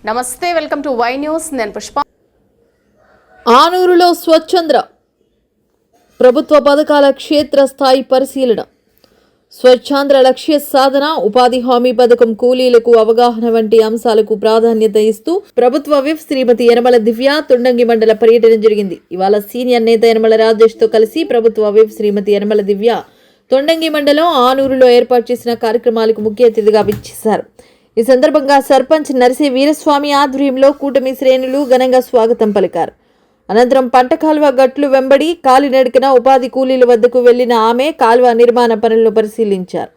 నమస్తే, welcome to Y news. నేను పుష్ప. ఆనూరులో స్వచ్ఛంద్ర ప్రభుత్వ పథకాల క్షేత్రస్థాయి పరిశీలన. స్వచ్ఛాంధ్ర లక్ష్య సాధన, ఉపాధి హామీ పథకం, కూలీలకు అవగాహన వంటి అంశాలకు ప్రాధాన్యత ఇస్తూ ప్రభుత్వ విప్ శ్రీమతి యనమల దివ్య తొండంగి మండల పర్యటన జరిగింది. ఇవాళ సీనియర్ నేత యనమల రాజేష్ తో కలిసి ప్రభుత్వ విప్ శ్రీమతి యనమల దివ్య తొండంగి మండలం ఆనూరులో ఏర్పాటు చేసిన కార్యక్రమాలకు ముఖ్య అతిథిగా విచ్చేశారు. ఈ సందర్భంగా సర్పంచ్ నరసి వీరస్వామి ఆధ్వర్యంలో కూటమి శ్రేణులు ఘనంగా స్వాగతం పలికారు. అనంతరం పంట కాలువ గట్లు వెంబడి కాలినడకన ఉపాధి కూలీల వద్దకు వెళ్లిన ఆమె కాలువ నిర్మాణ పనులను పరిశీలించారు.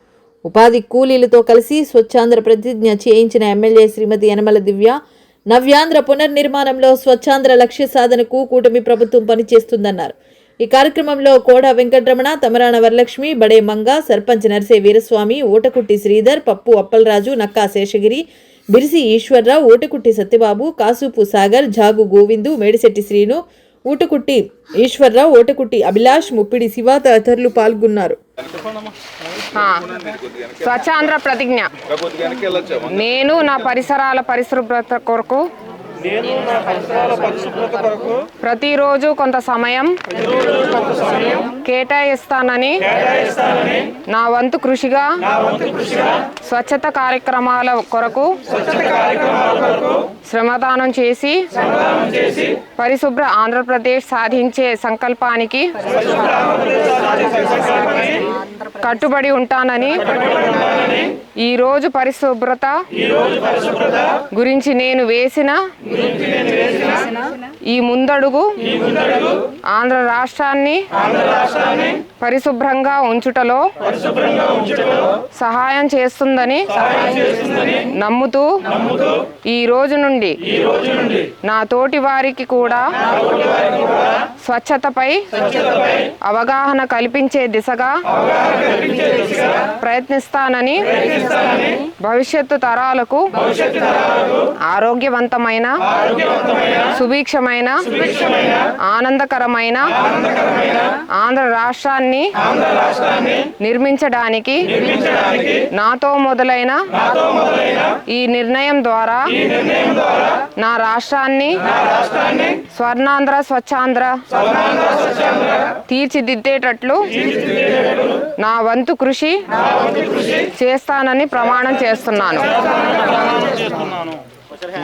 ఉపాధి కూలీలతో కలిసి స్వచ్ఛాంధ్ర ప్రతిజ్ఞ చేయించిన ఎమ్మెల్యే శ్రీమతి యనమల దివ్య నవ్యాంధ్ర పునర్నిర్మాణంలో స్వచ్ఛాంధ్ర లక్ష్య సాధనకు కూటమి ప్రభుత్వం పనిచేస్తుందన్నారు. ఈ కార్యక్రమంలో కోడ వెంకటరమణ, తమరాణ వరలక్ష్మి, బడే మంగ, సర్పంచ్ నర్సే వీరస్వామి, ఓటకుట్టి శ్రీధర్, పప్పు అప్పలరాజు, నక్కా శేషగిరి, బిరిసి ఈశ్వర్రావు, ఊటకుట్టి సత్యబాబు, కాసుపు సాగర్, జాగు గోవిందు, మేడిశెట్టి శ్రీను, ఊటకుట్టి ఈశ్వర్రావు, ఓటకుట్టి అభిలాష్, ముప్పిడి శివ తదితరులు పాల్గొన్నారు. స్వచ్ఛాంధ్ర ప్రతిజ్ఞ. నేను నా పరిసరాల పరిశుభ్రత కొరకు ప్రతిరోజు కొంత సమయం కేటాయిస్తానని నా వంతు కృషిగా స్వచ్ఛత కార్యక్రమాల కొరకు శ్రమదానం చేసి పరిశుభ్ర ఆంధ్రప్రదేశ్ సాధించే సంకల్పానికి కట్టుబడి ఉంటానని ఈరోజు పరిశుభ్రత గురించి నేను వేసిన ఈ ముందడుగు ఆంధ్ర రాష్ట్రాన్ని పరిశుభ్రంగా ఉంచుటలో సహాయం చేస్తుందని నమ్ముతూ ఈ రోజు నుండి నా తోటి వారికి కూడా స్వచ్ఛతపై అవగాహన కల్పించే దిశగా ప్రయత్నిస్తానని భవిష్యత్తు తరాలకు ఆరోగ్యవంతమైన, సుభిక్షమైన, ఆనందకరమైన ఆంధ్ర రాష్ట్రాన్ని నిర్మించడానికి నాతో మొదలైన ఈ నిర్ణయం ద్వారా నా రాష్ట్రాన్ని స్వర్ణాంధ్ర, స్వచ్ఛాంధ్ర తీర్చిదిద్దేటట్లు నా వంతు కృషి చేస్తానని ప్రమాణం చేస్తున్నాను.